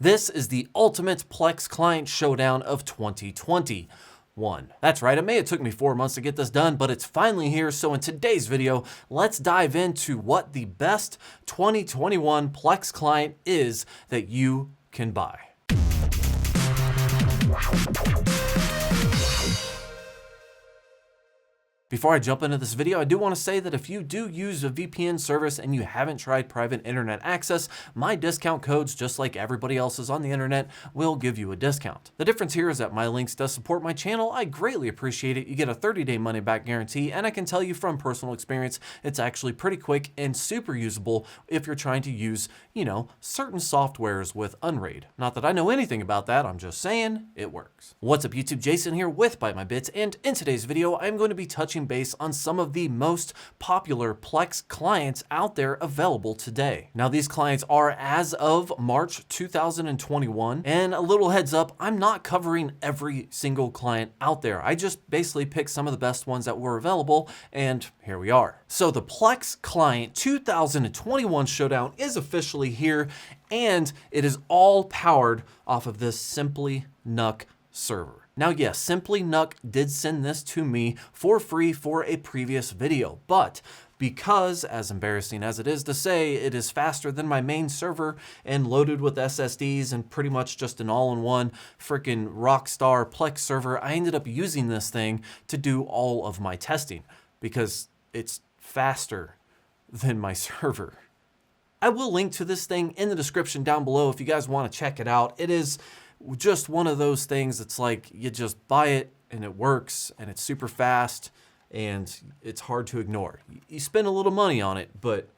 This is the ultimate Plex Client Showdown of 2021. That's right, it may have took me 4 months to get this done, but it's finally here. So in today's video, let's dive into what the best 2021 Plex client is that you can buy. Before I jump into this video, I do want to say that if you do use a VPN service and you haven't tried private internet access, my discount codes, just like everybody else's on the internet, will give you a discount. The difference here is that my links does support my channel. I greatly appreciate it. You get a 30-day money-back guarantee, and I can tell you from personal experience, it's actually pretty quick and super usable if you're trying to use, certain softwares with Unraid. Not that I know anything about that, I'm just saying it works. What's up YouTube, Jason here with Byte My Bits, and in today's video, I'm going to be touching base on some of the most popular Plex clients out there available today. Now, these clients are as of March 2021, and a little heads up, I'm not covering every single client out there. I just basically picked some of the best ones that were available, and here we are. So the Plex Client 2021 Showdown is officially here, and it is all powered off of this Simply NUC server. Now, yes, Simply NUC did send this to me for free for a previous video, but because, as embarrassing as it is to say, it is faster than my main server and loaded with SSDs and pretty much just an all-in-one freaking rockstar Plex server, I ended up using this thing to do all of my testing because it's faster than my server. I will link to this thing in the description down below if you guys want to check it out. It is just one of those things that's like you just buy it and it works and it's super fast and it's hard to ignore. You spend a little money on it, but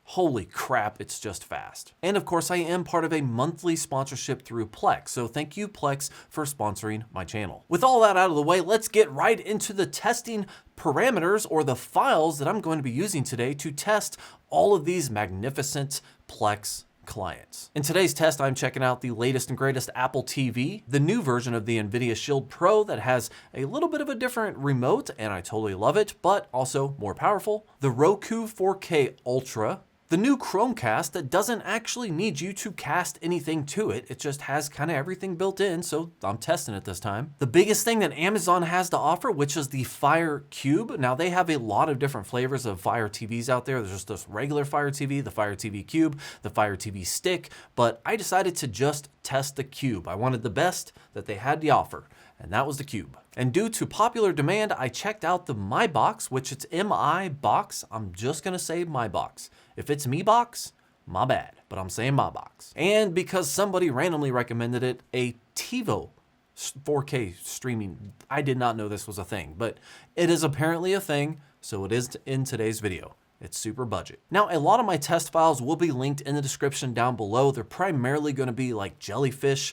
holy crap, it's just fast. And of course, I am part of a monthly sponsorship through Plex, so thank you, Plex, for sponsoring my channel. With all that out of the way, let's get right into the testing parameters or the files that I'm going to be using today to test all of these magnificent Plex clients. In today's test, I'm checking out the latest and greatest Apple TV, the new version of the NVIDIA Shield Pro that has a little bit of a different remote, and I totally love it, but also more powerful, the Roku 4K Ultra, the new Chromecast that doesn't actually need you to cast anything to it. It just has kind of everything built in, so I'm testing it this time. The biggest thing that Amazon has to offer, which is the Fire Cube. Now, they have a lot of different flavors of Fire TVs out there. There's just this regular Fire TV, the Fire TV Cube, the Fire TV Stick, but I decided to just test the Cube. I wanted the best that they had to offer, and that was the Cube. And due to popular demand, I checked out the My Box, which it's MI Box. I'm just gonna say My Box. If it's Me Box, my bad, but I'm saying My Box. And because somebody randomly recommended it, a TiVo 4K streaming, I did not know this was a thing, but it is apparently a thing, so it is in today's video. It's super budget. Now, a lot of my test files will be linked in the description down below. They're primarily going to be like jellyfish,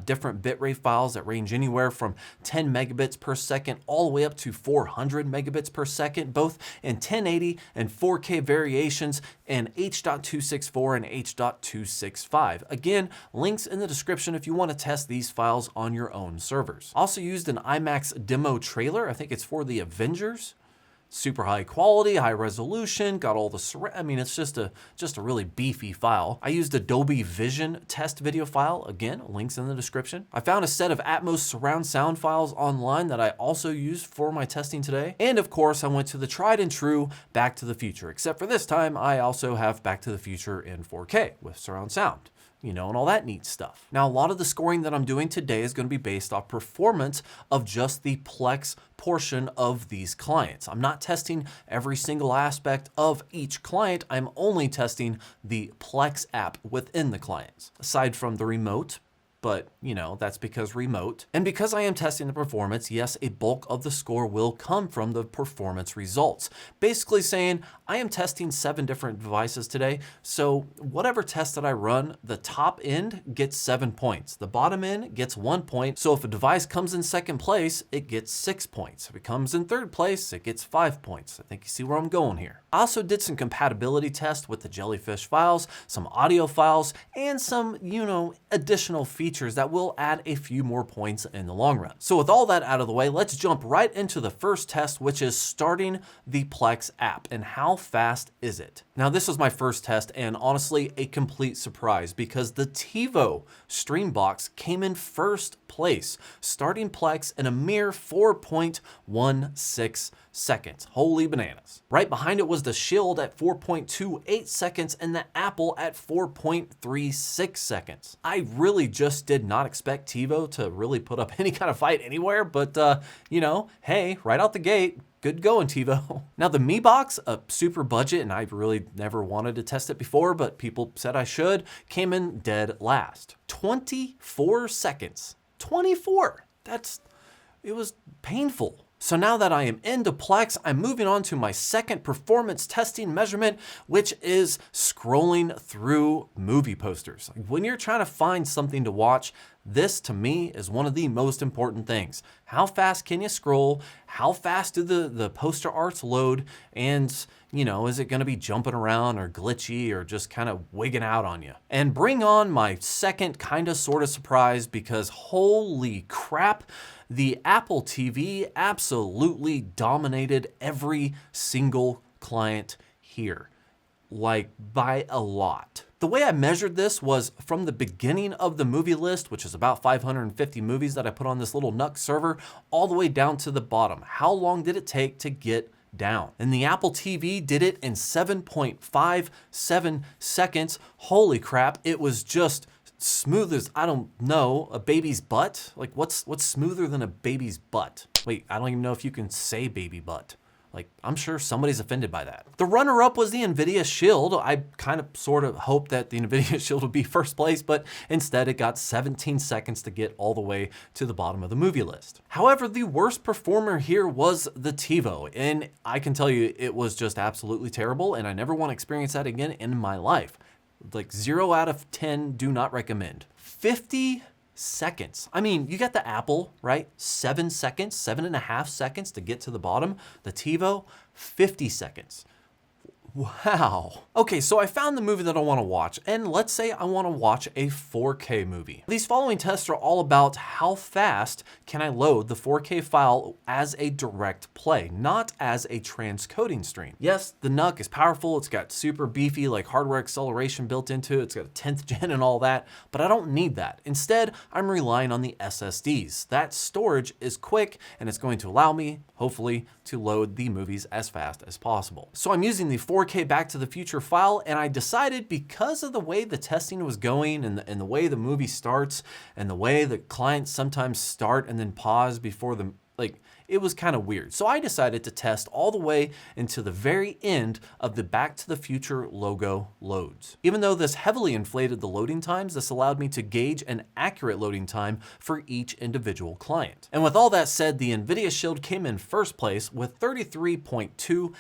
different bitrate files that range anywhere from 10 megabits per second all the way up to 400 megabits per second, both in 1080 and 4K variations, and H.264 and H.265. Again, links in the description if you want to test these files on your own servers. Also used an IMAX demo trailer. I think it's for the Avengers. Super high quality, high resolution, got all the it's just a really beefy file. I used Adobe Vision test video file. Again, links in the description. I found a set of Atmos surround sound files online that I also used for my testing today. And of course, I went to the tried and true Back to the Future, except for this time, I also have Back to the Future in 4K with surround sound. And all that neat stuff. Now, a lot of the scoring that I'm doing today is going to be based off performance of just the Plex portion of these clients. I'm not testing every single aspect of each client. I'm only testing the Plex app within the clients. Aside from the remote, but that's because remote. And because I am testing the performance, yes, a bulk of the score will come from the performance results. Basically saying I am testing 7 different devices today, so whatever test that I run, the top end gets 7 points. The bottom end gets 1 point. So if a device comes in second place, it gets 6 points. If it comes in third place, it gets 5 points. I think you see where I'm going here. I also did some compatibility tests with the jellyfish files, some audio files, and some, additional features features that will add a few more points in the long run. So with all that out of the way, let's jump right into the first test, which is starting the Plex app and how fast is it? Now this was my first test and honestly a complete surprise because the TiVo Streambox came in first place, starting Plex in a mere 4.16 seconds. Holy bananas. Right behind it was the Shield at 4.28 seconds and the Apple at 4.36 seconds. I really just did not expect TiVo to really put up any kind of fight anywhere, but you know, hey, right out the gate, good going, TiVo. Now the Mi Box, a super budget, and I really never wanted to test it before, but people said I should, came in dead last. 24 seconds. 24. It was painful. So now that I am into Plex, I'm moving on to my second performance testing measurement, which is scrolling through movie posters. When you're trying to find something to watch, this to me is one of the most important things. How fast can you scroll? How fast do the poster arts load? And you know, is it gonna be jumping around or glitchy or just kind of wigging out on you? And bring on my second kind of sort of surprise, because holy crap, the Apple TV absolutely dominated every single client here, like by a lot. The way I measured this was from the beginning of the movie list, which is about 550 movies that I put on this little NUC server, all the way down to the bottom. How long did it take to get down? And the Apple TV did it in 7.57 seconds. Holy crap, it was just smooth as, I don't know, a baby's butt? Like what's smoother than a baby's butt? Wait, I don't even know if you can say baby butt. Like, I'm sure somebody's offended by that. The runner-up was the NVIDIA Shield. I kind of sort of hoped that the NVIDIA Shield would be first place, but instead it got 17 seconds to get all the way to the bottom of the movie list. However, the worst performer here was the TiVo, and I can tell you it was just absolutely terrible, and I never want to experience that again in my life. Like 0 out of 10, do not recommend. 50 seconds. I mean, you got the Apple, right? 7 seconds, 7.5 seconds to get to the bottom. The TiVo, 50 seconds. Wow. Okay, so I found the movie that I want to watch, and let's say I want to watch a 4K movie. These following tests are all about how fast can I load the 4K file as a direct play, not as a transcoding stream. Yes, the NUC is powerful, it's got super beefy like hardware acceleration built into it, it's got a 10th gen and all that, but I don't need that. Instead, I'm relying on the SSDs. That storage is quick, and it's going to allow me, hopefully, to load the movies as fast as possible. So I'm using the 4K Back to the Future file, and I decided, because of the way the testing was going and the way the movie starts and the way the clients sometimes start and then pause before the, it was kind of weird. So I decided to test all the way into the very end of the Back to the Future logo loads. Even though this heavily inflated the loading times, this allowed me to gauge an accurate loading time for each individual client. And with all that said, the NVIDIA Shield came in first place with 33.28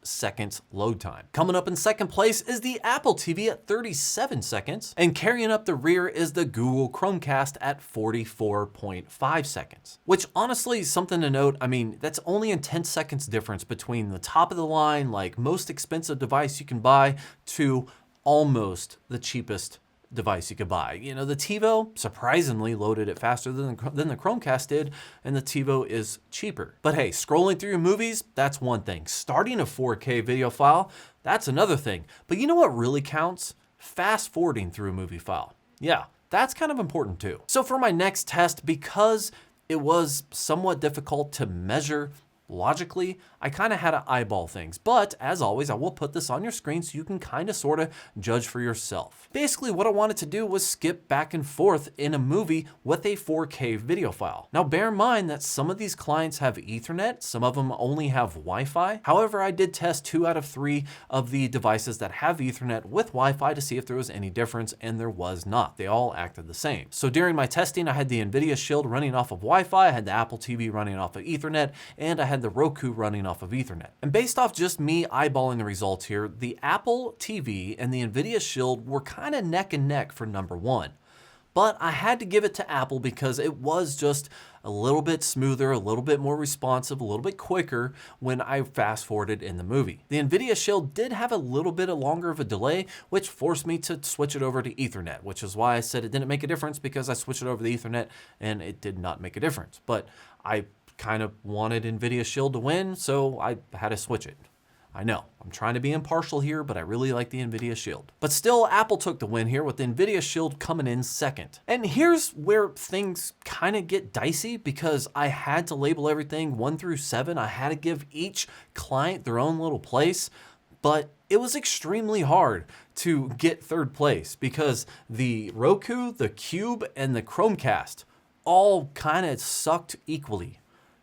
seconds load time. Coming up in second place is the Apple TV at 37 seconds, and carrying up the rear is the Google Chromecast at 44.5 seconds. Which honestly is something to note. I mean, that's only a 10 seconds difference between the top of the line, like most expensive device you can buy, to almost the cheapest device you could buy. You know, the TiVo surprisingly loaded it faster than the Chromecast did, and the TiVo is cheaper. But hey, scrolling through your movies, that's one thing. Starting a 4K video file, that's another thing. But you know what really counts? Fast forwarding through a movie file. Yeah, that's kind of important too. So for my next test, because it was somewhat difficult to measure logically, I kind of had to eyeball things, but as always, I will put this on your screen so you can kind of sort of judge for yourself. Basically, what I wanted to do was skip back and forth in a movie with a 4K video file. Now, bear in mind that some of these clients have Ethernet, some of them only have Wi-Fi. However, I did test 2 out of 3 of the devices that have Ethernet with Wi-Fi to see if there was any difference, and there was not. They all acted the same. So during my testing, I had the NVIDIA Shield running off of Wi-Fi, I had the Apple TV running off of Ethernet, and I had the Roku running off of Ethernet. And based off just me eyeballing the results here, the Apple TV and the NVIDIA Shield were kind of neck and neck for number 1. But I had to give it to Apple because it was just a little bit smoother, a little bit more responsive, a little bit quicker when I fast forwarded in the movie. The NVIDIA Shield did have a little bit longer of a delay, which forced me to switch it over to Ethernet, which is why I said it didn't make a difference, because I switched it over to Ethernet and it did not make a difference. But I kind of wanted NVIDIA Shield to win, so I had to switch it. I know, I'm trying to be impartial here, but I really like the NVIDIA Shield. But still, Apple took the win here with the NVIDIA Shield coming in second. And here's where things kind of get dicey, because I had to label everything 1 through 7. I had to give each client their own little place, but it was extremely hard to get third place because the Roku, the Cube, and the Chromecast all kind of sucked equally.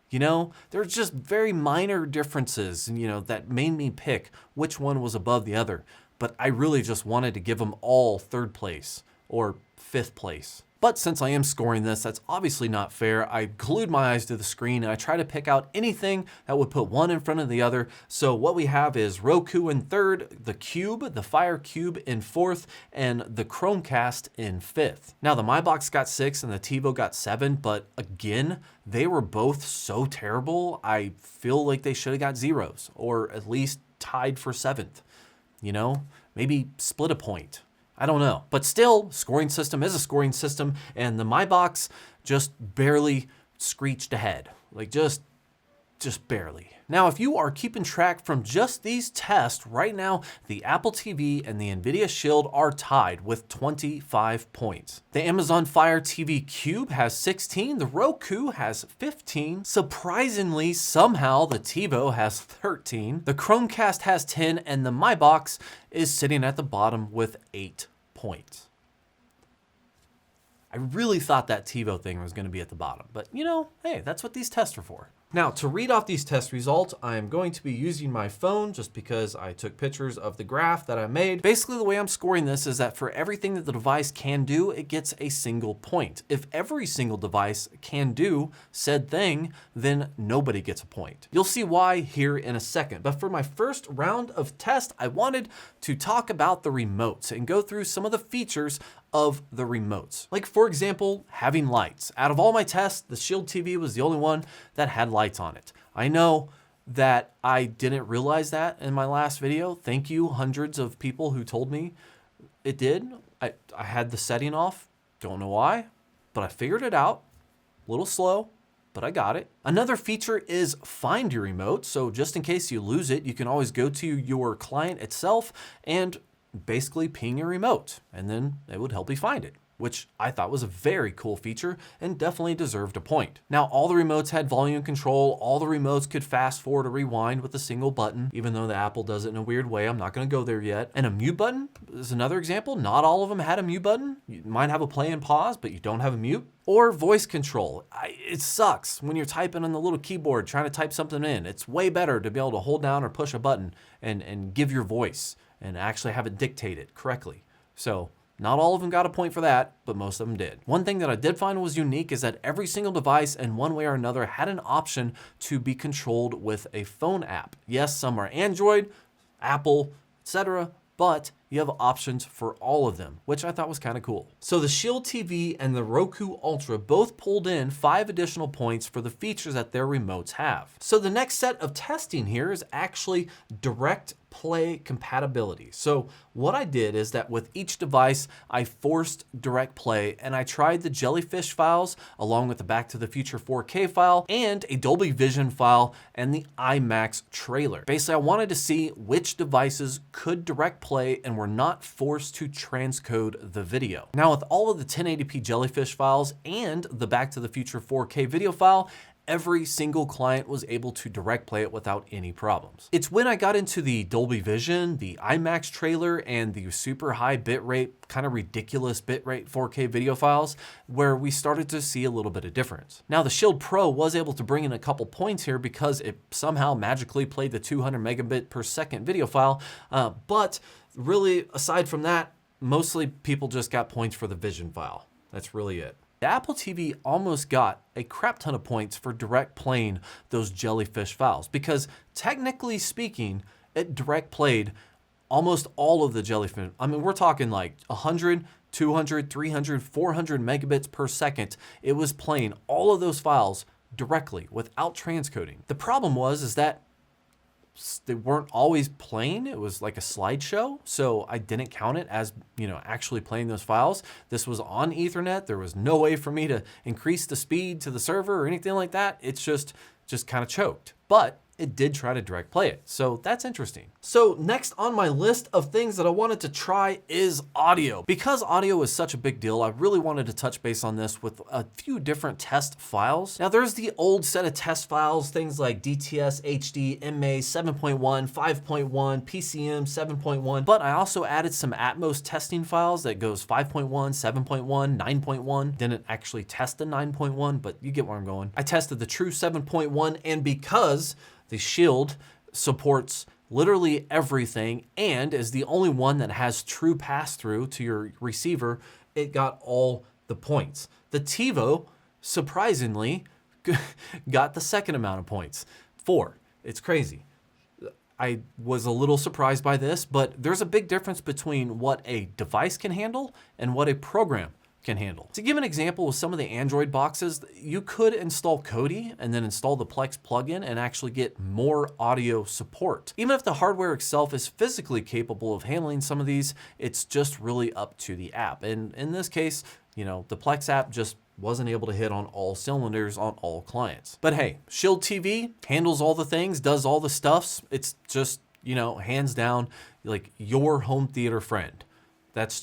You know, there's just very minor differences, you know, that made me pick which one was above the other. But I really just wanted to give them all third place or fifth place. But since I am scoring this, that's obviously not fair. I glued my eyes to the screen and I try to pick out anything that would put one in front of the other. So what we have is Roku in third, the Cube, the Fire Cube in fourth, and the Chromecast in fifth. Now the MyBox got 6 and the TiVo got 7, but again, they were both so terrible. I feel like they should have got zeros or at least tied for 7th. You know, maybe split a point. I don't know, but still, scoring system is a scoring system, and the MyBox just barely screeched ahead, like just barely. Now, if you are keeping track from just these tests, right now, the Apple TV and the NVIDIA Shield are tied with 25 points. The Amazon Fire TV Cube has 16, the Roku has 15. Surprisingly, somehow, the TiVo has 13, the Chromecast has 10, and the MyBox is sitting at the bottom with 8 points. I really thought that TiVo thing was going to be at the bottom, but you know, hey, that's what these tests are for. Now, to read off these test results, I'm going to be using my phone just because I took pictures of the graph that I made. Basically, the way I'm scoring this is that for everything that the device can do, it gets a single point. If every single device can do said thing, then nobody gets a point. You'll see why here in a second. But for my first round of test, I wanted to talk about the remotes and go through some of the features of the remotes. Like for example, having lights. Out of all my tests, the Shield TV was the only one that had lights on it. I know that I didn't realize that in my last video. Thank you, hundreds of people who told me it did. I had the setting off, don't know why, but I figured it out. A little slow, but I got it. Another feature is find your remote. So just in case you lose it, you can always go to your client itself and basically ping your remote, and then it would help you find it, which I thought was a very cool feature and definitely deserved a point. Now, all the remotes had volume control. All the remotes could fast forward or rewind with a single button, even though the Apple does it in a weird way. I'm not going to go there yet. And a mute button is another example. Not all of them had a mute button. You might have a play and pause, but you don't have a mute. Or voice control. It sucks when you're typing on the little keyboard trying to type something in. It's way better to be able to hold down or push a button and give your voice and actually have it dictated correctly. So not all of them got a point for that, but most of them did. One thing that I did find was unique is that every single device in one way or another had an option to be controlled with a phone app. Yes, some are Android, Apple, etc., but you have options for all of them, which I thought was kind of cool. So the Shield TV and the Roku Ultra both pulled in 5 additional points for the features that their remotes have. So the next set of testing here is actually direct play compatibility. So what I did is that with each device, I forced direct play and I tried the Jellyfish files along with the Back to the Future 4K file and a Dolby Vision file and the IMAX trailer. Basically, I wanted to see which devices could direct play and were not forced to transcode the video. Now, with all of the 1080p Jellyfish files and the Back to the Future 4K video file, every single client was able to direct play it without any problems. It's when I got into the Dolby Vision, the IMAX trailer, and the super high bitrate, kind of ridiculous bitrate 4K video files where we started to see a little bit of difference. Now the Shield Pro was able to bring in a couple points here because it somehow magically played the 200 megabit per second video file, but really aside from that, mostly people just got points for the Vision file. That's really it. The Apple TV almost got a crap ton of points for direct playing those Jellyfish files because technically speaking, it direct played almost all of the Jellyfish. I mean, we're talking like 100 200, 300, 400 megabits per second. It was playing all of those files directly without transcoding. The problem is that they weren't always playing. It was like a slideshow. So I didn't count it as, actually playing those files. This was on Ethernet. There was no way for me to increase the speed to the server or anything like that. It's just kind of choked, but it did try to direct play it. So that's interesting. So next on my list of things that I wanted to try is audio. Because audio is such a big deal, I really wanted to touch base on this with a few different test files. Now there's the old set of test files, things like DTS, HD, MA 7.1, 5.1, PCM 7.1, but I also added some Atmos testing files that goes 5.1, 7.1, 9.1. Didn't actually test the 9.1, but you get where I'm going. I tested the true 7.1, and because the Shield supports literally everything and is the only one that has true pass-through to your receiver, it got all the points. The TiVo, surprisingly, got the second amount of points, 4. It's crazy. I was a little surprised by this, but there's a big difference between what a device can handle and what a program can handle. To give an example with some of the Android boxes, you could install Kodi and then install the Plex plugin and actually get more audio support. Even if the hardware itself is physically capable of handling some of these, it's just really up to the app. And in this case, the Plex app just wasn't able to hit on all cylinders on all clients. But hey, Shield TV handles all the things, does all the stuffs. It's just, hands down, like your home theater friend. That's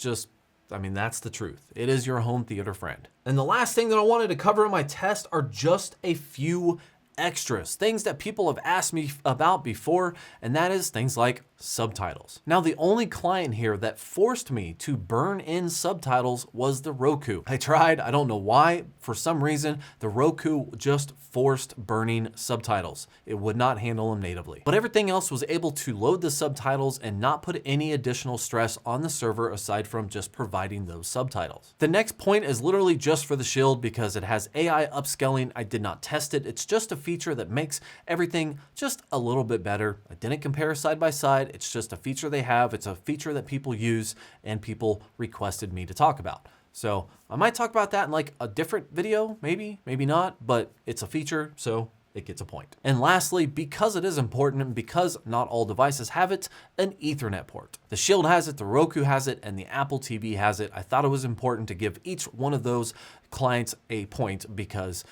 the truth. It is your home theater friend. And the last thing that I wanted to cover in my test are just a few extras, things that people have asked me about before, and that is things like subtitles. Now, the only client here that forced me to burn in subtitles was the Roku. I tried, I don't know why, for some reason, the Roku just forced burning subtitles. It would not handle them natively. But everything else was able to load the subtitles and not put any additional stress on the server aside from just providing those subtitles. The next point is literally just for the Shield because it has AI upscaling. I did not test it. It's just a feature that makes everything just a little bit better. I didn't compare side by side. It's just a feature they have. It's a feature that people use and people requested me to talk about. So I might talk about that in like a different video, maybe not, but it's a feature, so it gets a point. And lastly, because it is important and because not all devices have it, an Ethernet port. The Shield has it, the Roku has it, and the Apple TV has it. I thought it was important to give each one of those clients a point because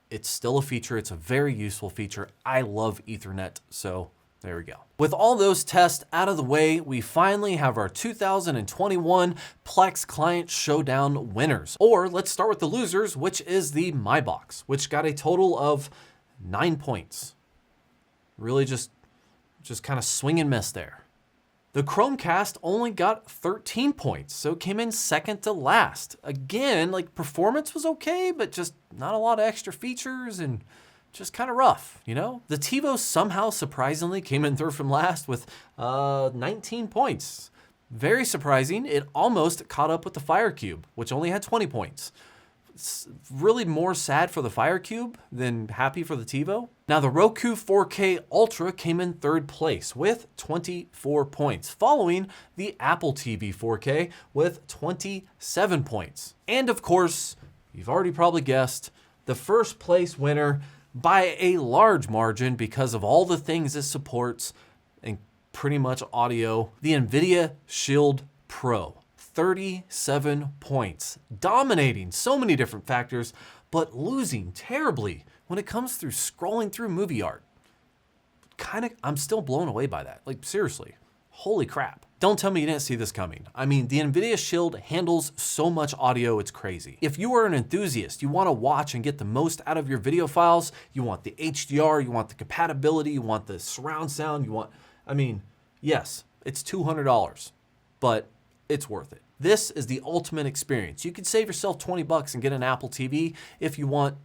it's still a feature. It's a very useful feature. I love Ethernet, so there we go. With all those tests out of the way, we finally have our 2021 Plex Client Showdown winners. Or let's start with the losers, which is the My Box, which got a total of 9 points. Really just kind of swing and miss there. The Chromecast only got 13 points, so it came in second to last. Again, like performance was okay, but just not a lot of extra features and just kind of rough, The TiVo somehow surprisingly came in third from last with 19 points. Very surprising. It almost caught up with the FireCube, which only had 20 points. It's really more sad for the FireCube than happy for the TiVo. Now the Roku 4K Ultra came in third place with 24 points, following the Apple TV 4K with 27 points. And of course, you've already probably guessed, the first place winner by a large margin because of all the things it supports and pretty much audio, the NVIDIA Shield Pro. 37 points, dominating so many different factors, but losing terribly when it comes through scrolling through movie art. I'm still blown away by that. Like seriously, holy crap. Don't tell me you didn't see this coming. I mean, the NVIDIA Shield handles so much audio, it's crazy. If you are an enthusiast, you want to watch and get the most out of your video files, you want the HDR, you want the compatibility, you want the surround sound, yes, it's $200, but it's worth it. This is the ultimate experience. You could save yourself 20 bucks and get an Apple TV if you want,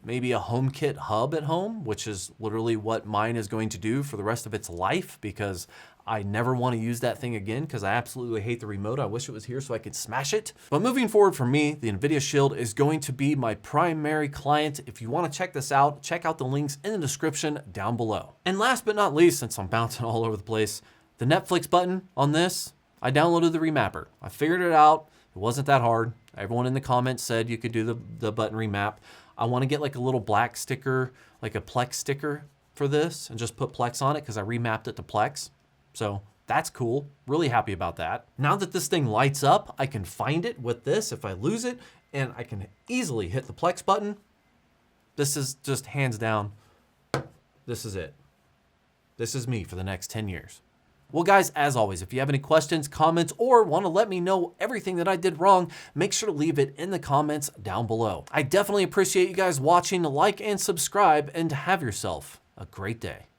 maybe a HomeKit hub at home, which is literally what mine is going to do for the rest of its life because I never want to use that thing again because I absolutely hate the remote. I wish it was here so I could smash it. But moving forward for me, the NVIDIA Shield is going to be my primary client. If you want to check this out, check out the links in the description down below. And last but not least, since I'm bouncing all over the place, the Netflix button on this, I downloaded the remapper. I figured it out. It It wasn't that hard. Everyone in the comments said you could do the button remap. I want to get like a little black sticker, like a Plex sticker for this, and just put Plex on it because I remapped it to Plex. So that's cool. Really happy about that. Now that this thing lights up, I can find it with this if I lose it, and I can easily hit the Plex button. This is just hands down, this is it. This is me for the next 10 years. Well, guys, as always, if you have any questions, comments, or want to let me know everything that I did wrong, make sure to leave it in the comments down below. I definitely appreciate you guys watching. Like and subscribe, and have yourself a great day.